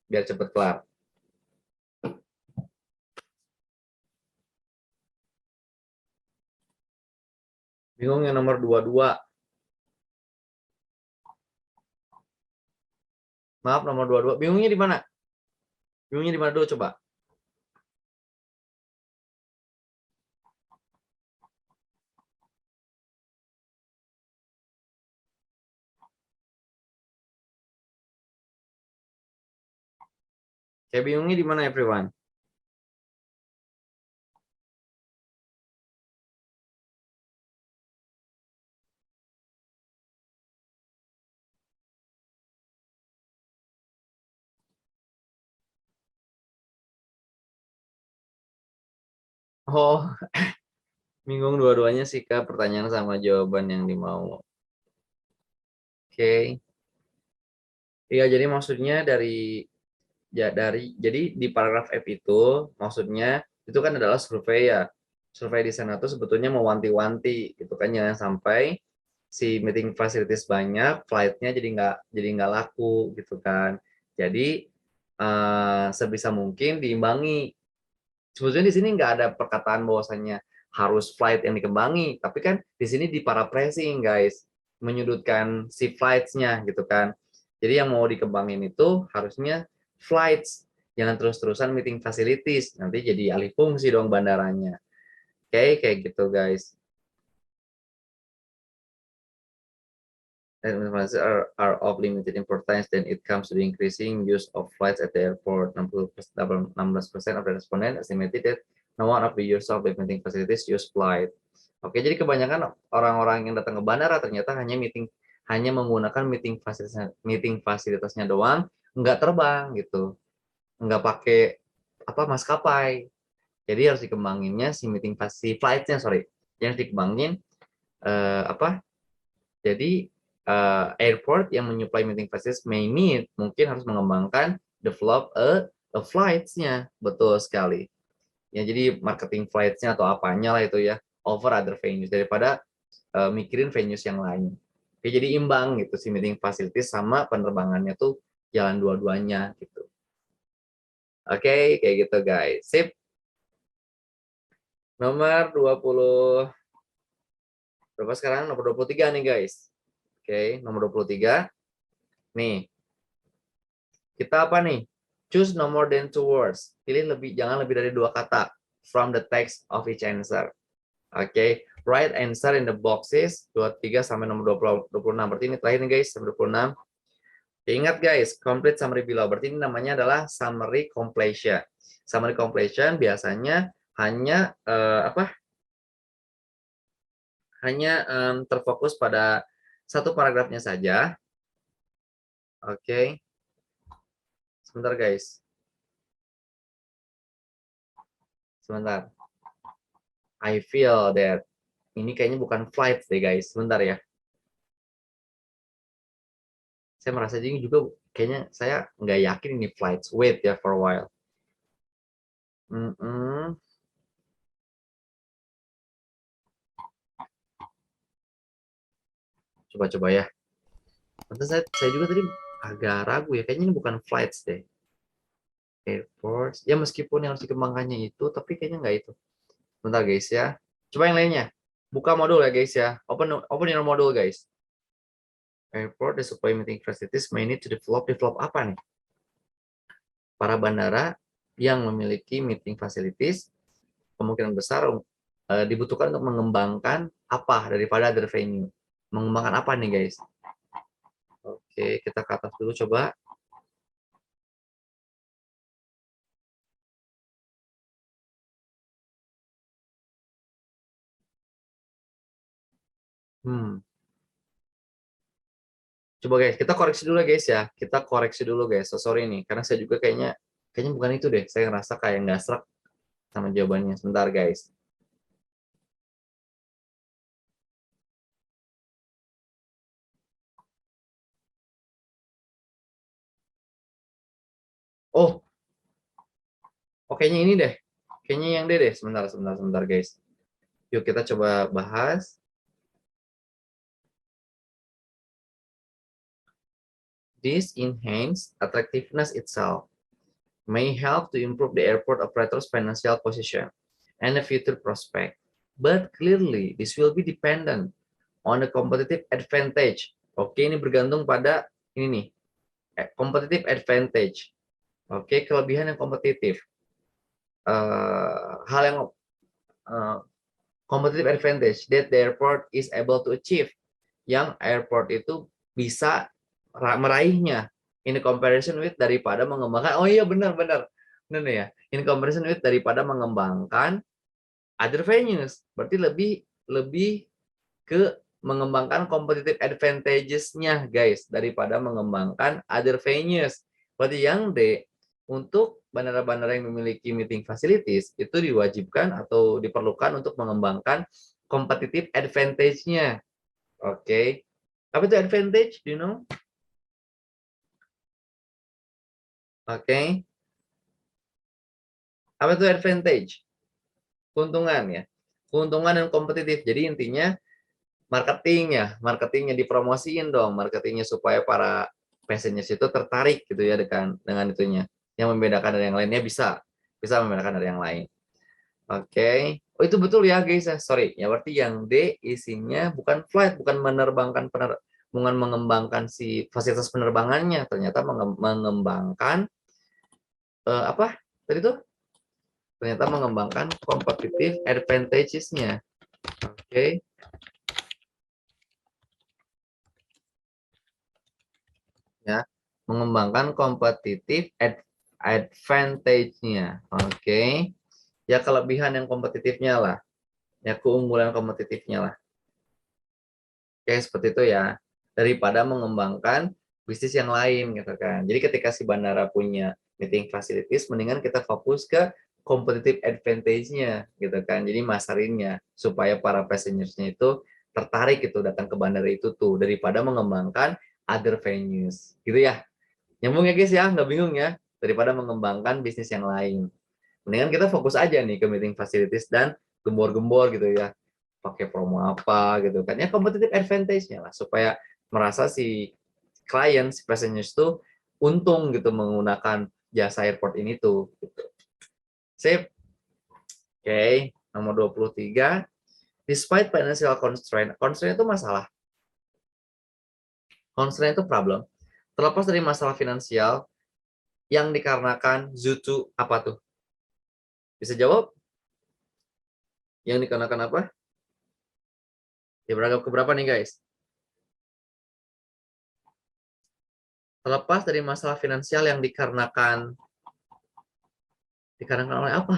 biar cepet kelar. Bingung yang nomor 22. Maaf, nomor 22. Bingungnya di mana? Bingungnya di mana dulu coba? Saya bingungnya di mana everyone? Oh, bingung dua-duanya sih Kak, pertanyaan sama jawaban yang dimau. Oke. Iya, jadi maksudnya jadi di paragraf F itu maksudnya itu kan adalah survei ya. Survei di sana tuh sebetulnya mewanti-wanti gitu kan, jangan sampai si meeting facilities banyak, flightnya jadi nggak laku gitu kan. Jadi sebisa mungkin diimbangi. Sebetulnya di sini nggak ada perkataan bahwasannya harus flight yang dikembangi, tapi kan di sini diparaphrasing guys, menyudutkan si flights-nya gitu kan. Jadi yang mau dikembangin itu harusnya flights, jangan terus-terusan meeting facilities, nanti jadi alih fungsi dong bandaranya. Oke, kayak gitu guys. And are of limited importance, then it comes to the increasing use of flights at the airport. 16% of the respondents estimated that no one of the use of meeting facilities use flight. Oke, jadi kebanyakan orang-orang yang datang ke bandara ternyata hanya menggunakan meeting fasilitasnya doang, nggak terbang gitu, nggak pakai maskapai. Jadi harus dikembanginnya si meeting flightnya, sorry, yang dikembangin apa? Jadi airport yang menyuplai meeting facilities mungkin harus mengembangkan develop a flights-nya, betul sekali. Ya, jadi marketing flights-nya atau apanya lah itu ya, over other venues daripada mikirin venues yang lain. Oke, jadi imbang gitu si meeting facilities sama penerbangannya tuh jalan dua-duanya gitu. Oke, kayak gitu guys. Sip. Nomor 20 berapa sekarang? Nomor 23 nih guys. Oke, nomor 23. Nih, kita apa nih? Choose no more than two words. Jangan lebih dari dua kata from the text of each answer. Oke, write answer in the boxes 23 sampai nomor 26. Berarti ini terakhir nih guys, sampai 26. Ingat guys, complete summary below. Berarti ini namanya adalah summary completion. Summary completion biasanya hanya terfokus pada satu paragrafnya saja. Oke. Sebentar guys. Sebentar. I feel that ini kayaknya bukan flight deh guys. Sebentar ya. Saya merasa jadi juga kayaknya saya nggak yakin ini flights. Wait ya for a while. Coba-coba ya. Tentu saya juga tadi agak ragu ya. Kayaknya ini bukan flights deh. Airports. Ya meskipun yang harus dikembangkannya itu, tapi kayaknya nggak itu. Bentar guys ya. Coba yang lainnya. Buka modul ya guys ya. Open your modul guys. Airport, the supply meeting facilities may need to develop apa nih? Para bandara yang memiliki meeting facilities kemungkinan besar dibutuhkan untuk mengembangkan apa daripada other venue. Mengembangkan apa nih guys? Oke, kita ke atas dulu coba. Coba guys, kita koreksi dulu guys ya. Kita koreksi dulu guys. So, sorry nih, karena saya juga kayaknya bukan itu deh. Saya ngerasa kayak nggak serak. sama jawabannya. Sebentar guys. Oh, kayaknya ini deh. Kayaknya yang D deh. Sebentar guys. Yuk kita coba bahas. This enhance attractiveness itself may help to improve the airport operator's financial position and the future prospect. But clearly, this will be dependent on the competitive advantage. Oke, ini bergantung pada ini nih, competitive advantage. Oke, kelebihan yang kompetitif. Hal yang competitive advantage that the airport is able to achieve. Yang airport itu bisa meraihnya in comparison with daripada mengembangkan. Oh iya benar ya. In comparison with daripada mengembangkan other venues. Berarti lebih ke mengembangkan competitive advantages-nya guys daripada mengembangkan other venues. Berarti yang D, untuk bandara-bandara yang memiliki meeting facilities itu diwajibkan atau diperlukan untuk mengembangkan competitive advantage-nya. Oke. Apa itu advantage? Do you know? Oke. Apa itu advantage? Keuntungan ya. Keuntungan dan kompetitif. Jadi intinya marketingnya dipromosiin dong, marketingnya supaya para passengers itu tertarik gitu ya dengan itunya. Yang membedakan dari yang lainnya bisa membedakan dari yang lain. Oke. Oh itu betul ya guys. Sorry, ya berarti yang D isinya bukan flight, bukan bukan mengembangkan si fasilitas penerbangannya, ternyata mengembangkan apa tadi tuh? Ternyata mengembangkan competitive advantages-nya. Oke. Ya, mengembangkan competitive advantage-nya. Oke. Ya kelebihan yang kompetitifnya lah. Ya keunggulan kompetitifnya lah. Oke, seperti itu ya. Daripada mengembangkan bisnis yang lain gitu kan. Jadi ketika si bandara punya meeting facilities, mendingan kita fokus ke competitive advantage-nya gitu kan. Jadi masarinnya supaya para passengers-nya itu tertarik gitu datang ke bandara itu tuh daripada mengembangkan other venues. Gitu ya. Nyambung ya guys ya, nggak bingung ya. Daripada mengembangkan bisnis yang lain. Mendingan kita fokus aja nih ke meeting facilities dan gembor-gembor gitu ya. Pakai promo apa gitu kan. Ya competitive advantage-nya lah supaya merasa si klien, si passengers tuh untung gitu menggunakan jasa airport ini tuh. Gitu. Sip. Oke, nomor 23. Despite financial constraint. Constraint itu masalah. Constraint itu problem. Terlepas dari masalah finansial yang dikarenakan due apa tuh? Bisa jawab? Yang dikarenakan apa? Ya beragam keberapa nih guys? Terlepas dari masalah finansial yang dikarenakan oleh apa?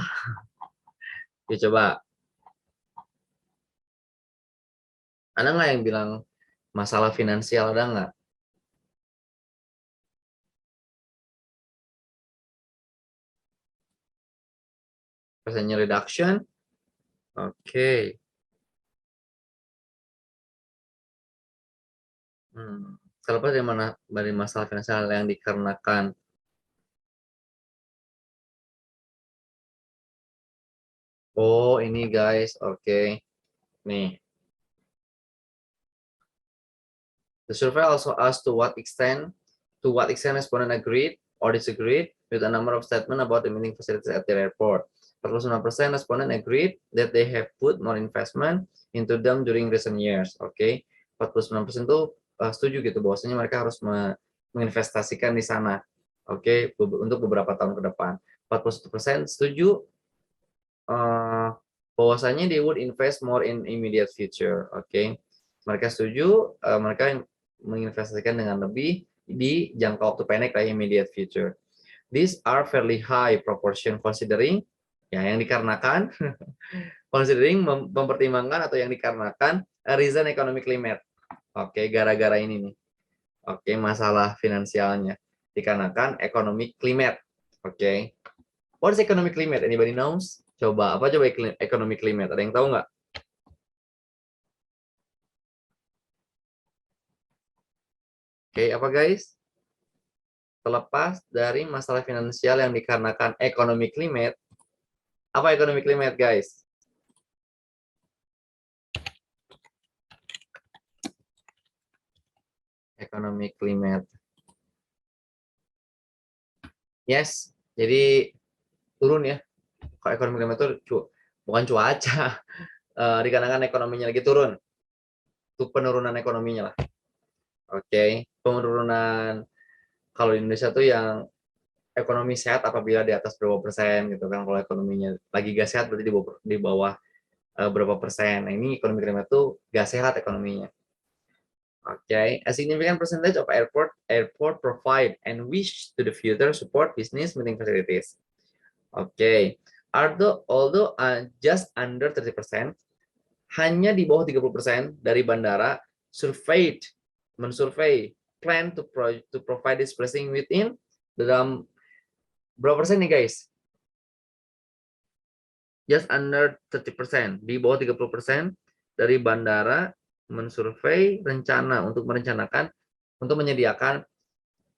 Ya coba. Ada nggak yang bilang masalah finansial, ada nggak? Passenger reduction? Oke. Terlepas dari masalah finansial yang dikarenakan. Oh ini guys, oke. Nih. The survey also asked to what extent respondent agreed or disagreed with a number of statements about the meeting facilities at their airport. 49% respondent agreed that they have put more investment into them during recent years. Oke. 49% itu setuju gitu bahwasanya mereka harus menginvestasikan di sana. Oke, untuk beberapa tahun ke depan. 41% setuju bahwasanya they would invest more in immediate future. Oke. Mereka setuju mereka menginvestasikan dengan lebih di jangka waktu pendek kayak immediate future. These are fairly high proportion considering ya yang dikarenakan considering mempertimbangkan atau yang dikarenakan reason economic limit. Oke, gara-gara ini nih. Oke, masalah finansialnya dikarenakan economic climate. Oke. What is economic limit? Anybody knows? Coba apa coba economic climate? Ada yang tahu nggak? Oke, apa guys? Terlepas dari masalah finansial yang dikarenakan economic climate, apa economic climate guys? Economic climate. Yes, jadi turun ya. Kalau economic climate itu bukan cuaca, dikarenakan ekonominya lagi turun. Itu penurunan ekonominya lah. Oke, penurunan kalau di Indonesia tuh yang ekonomi sehat apabila di atas berapa persen gitu kan. Kalau ekonominya lagi gak sehat berarti di bawah berapa persen. Nah, ini ekonomi climate tuh gak sehat ekonominya. Okay, a significant percentage of airport provide and wish to the future support business meeting facilities. Okay, although just under 30%, hanya di bawah 30% dari bandara mensurvey plan to provide this blessing within dalam berapa persen nih guys? Just under 30%, di bawah 30% dari bandara mensurvei rencana untuk menyediakan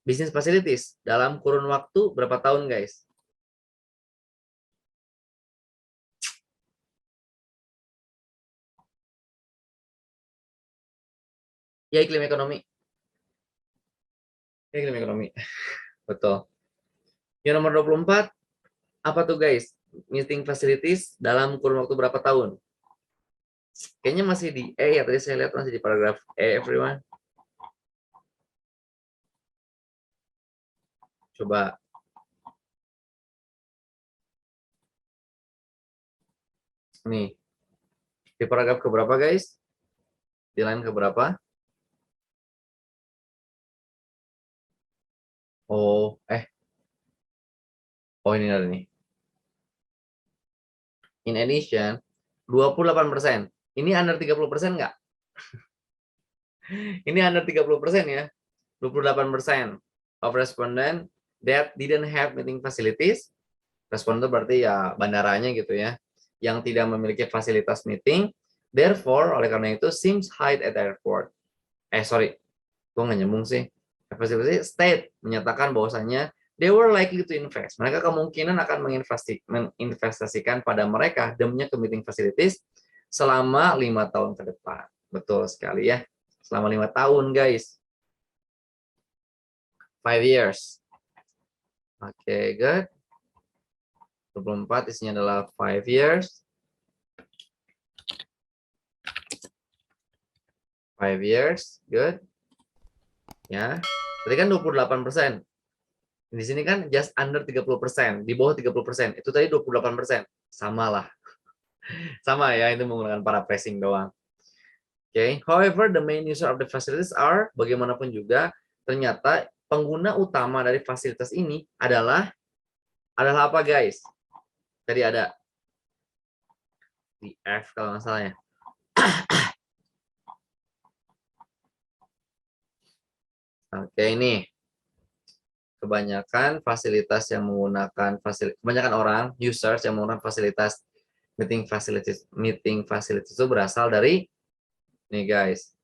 bisnis facilities dalam kurun waktu berapa tahun guys? Ya iklim ekonomi. Iklim ekonomi. Betul. Yang nomor 24, apa tuh guys? Meeting facilities dalam kurun waktu berapa tahun? Kayaknya masih di E ya, tadi saya lihat masih di paragraf E everyone. Coba. Nih. Di paragraf keberapa guys? Di line keberapa? Oh, oh ini ada nih. In addition, 28%. Ini under 30% nggak? Ini under 30% ya. 28% of respondent that didn't have meeting facilities. Responden berarti ya bandaranya gitu ya, yang tidak memiliki fasilitas meeting. Therefore, oleh karena itu, seems hide at airport. Sorry, gue nggak nyambung sih. Facility state menyatakan bahwasannya they were likely to invest. Mereka kemungkinan akan menginvestasikan pada mereka demi ke meeting facilities selama 5 tahun ke depan. Betul sekali ya. Selama 5 tahun, guys. 5 years. Oke, good. 24 isinya adalah 5 years. 5 years, good. Ya. Tadi kan 28%. Di sini kan just under 30%, di bawah 30%. Itu tadi 28%. Sama lah. Sama ya, itu menggunakan paraphrasing doang. Okay. However, the main user of the facilities are, bagaimanapun juga, ternyata pengguna utama dari fasilitas ini adalah apa guys? Tadi ada di F kalau nggak salah ya. Oke, ini kebanyakan fasilitas yang menggunakan kebanyakan orang users yang menggunakan fasilitas meeting facilities itu berasal dari nih guys.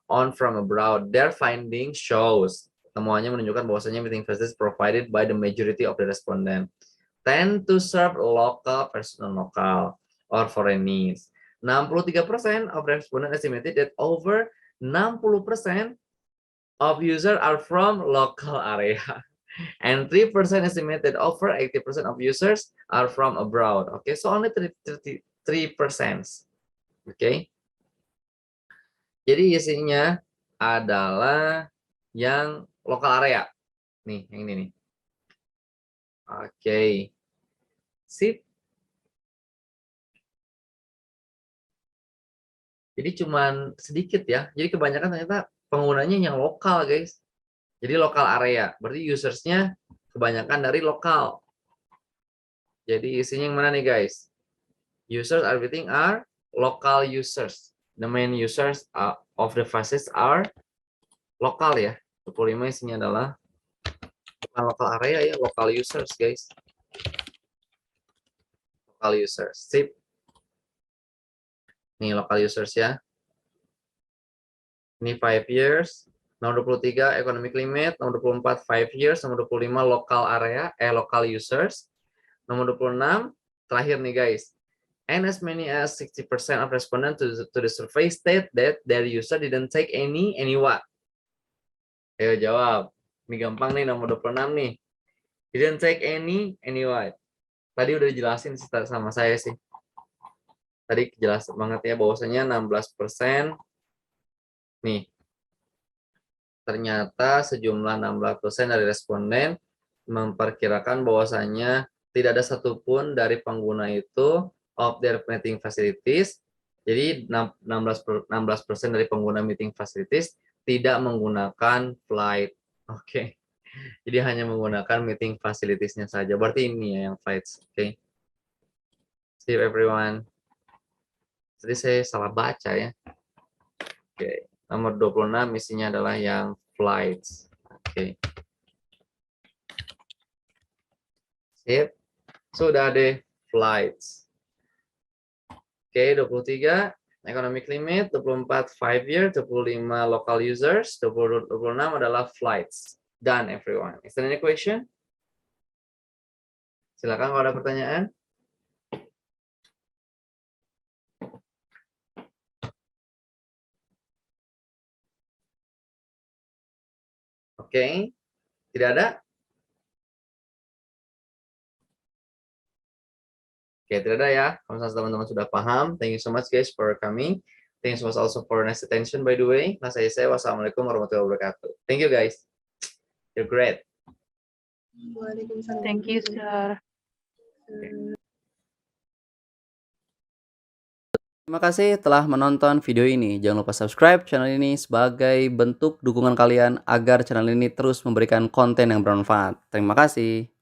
On from abroad, their finding shows, temuannya menunjukkan bahwasanya meeting facilities provided by the majority of the respondent tend to serve local personnel local or foreign needs. 63% of respondents estimated that over 60% of users are from local area. And 3% estimate that over 80% of users are from abroad. Okay, so only 33%. Okay. Jadi isinya adalah yang lokal area. Nih, yang ini nih. Oke. Sip. Jadi cuman sedikit ya. Jadi kebanyakan ternyata penggunanya yang lokal, guys. Jadi lokal area. Berarti usersnya kebanyakan dari lokal. Jadi isinya yang mana nih, guys? Users everything are local users. The main users of the facets are lokal ya. 25 isinya adalah bukan lokal area ya, lokal users, guys. local users. Sip. Nih local users ya. Ini 5 years. Nomor 23 economic limit. Nomor 24 5 years. Nomor 25 local area, local users. Nomor 26 terakhir nih guys. And as many as 60% of respondents to the survey state that their user didn't take any what? Ayo jawab. Ini gampang nih nomor 26 nih. Didn't take any what? Tadi udah dijelasin sama saya sih. Tadi jelas banget ya bahwasanya 16% nih. Ternyata sejumlah 16% dari responden memperkirakan bahwasanya tidak ada satupun dari pengguna itu of their meeting facilities. Jadi 16% dari pengguna meeting facilities tidak menggunakan flight. Oke. Jadi hanya menggunakan meeting facilities-nya saja. Berarti ini ya yang flights. Oke. See you everyone. Tadi saya salah baca ya. Oke. Nomor 26 isinya adalah yang flights. Oke. Sip. Sudah deh flights. Oke, 23 economic limit, 24 5 year, 25 local users, 26 adalah flights. Done everyone. Is there any question? Silakan kalau ada pertanyaan. Oke. Tidak ada? Oke, tidak ada ya. Kalau misalnya teman-teman sudah paham, thank you so much guys for coming. Thank you so much also for nice attention by the way. Nah, saya wassalamualaikum warahmatullahi wabarakatuh. Thank you guys. You're great. Waalaikumsalam. Thank you, sir. Terima kasih telah menonton video ini. Jangan lupa subscribe channel ini sebagai bentuk dukungan kalian agar channel ini terus memberikan konten yang bermanfaat. Terima kasih.